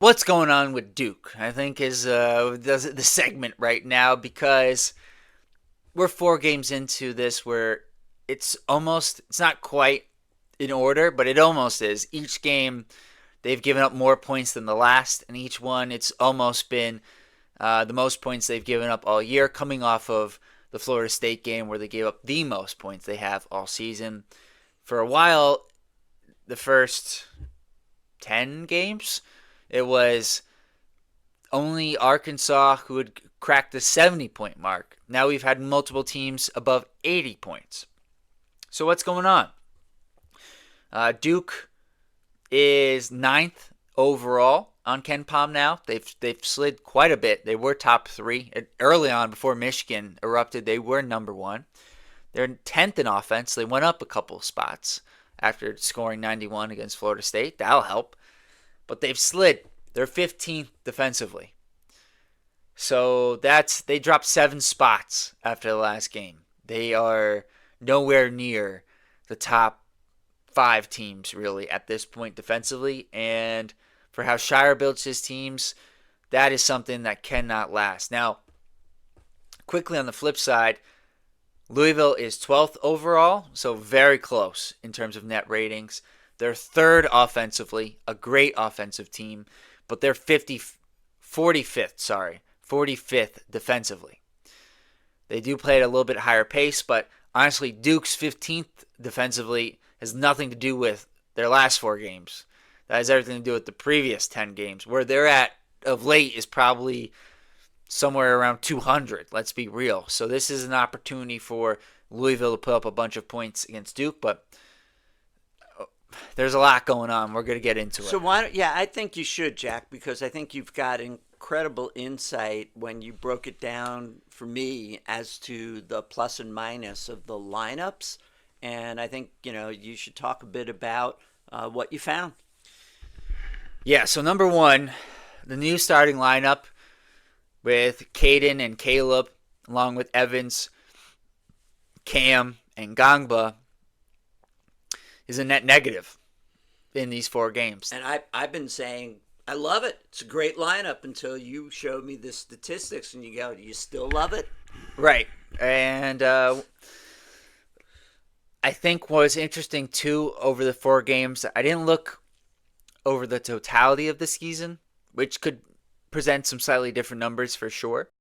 what's going on with Duke, I think is the segment right now because we're 4 games into this where it's not quite in order, but it almost is. Each game they've given up more points than the last, and each one it's almost been the most points they've given up all year, coming off of the Florida State game where they gave up the most points they have all season. For a while, the first 10 games, it was only Arkansas who had cracked the 70-point mark. Now we've had multiple teams above 80 points. So what's going on? Duke is ninth overall on Ken Palm now. They've slid quite a bit. They were top three early on before Michigan erupted. They were number one. They're 10th in offense. They went up a couple spots after scoring 91 against Florida State. That'll help. But they've slid. They're 15th defensively. So they dropped 7 spots after the last game. They are nowhere near the top 5 teams really at this point defensively. And for how Shire builds his teams, that is something that cannot last. Now, quickly on the flip side, Louisville is 12th overall, so very close in terms of net ratings. They're third offensively, a great offensive team, but they're 45th defensively. They do play at a little bit higher pace, but honestly, Duke's 15th defensively has nothing to do with their last 4 games. That has everything to do with the previous 10 games. Where they're at of late is probably somewhere around 200, let's be real. So this is an opportunity for Louisville to put up a bunch of points against Duke, but there's a lot going on. We're going to get into it. So I think you should, Jack, because I think you've got incredible insight when you broke it down for me as to the plus and minus of the lineups. And I think, you should talk a bit about what you found. Yeah, so number one, the new starting lineup with Caden and Caleb, along with Evans, Cam, and Gangba, is a net negative in these 4 games. And I've been saying I love it. It's a great lineup until you showed me the statistics and you go, do you still love it? Right. And I think what's interesting, too, over the 4 games, I didn't look over the totality of the season, which could present some slightly different numbers for sure.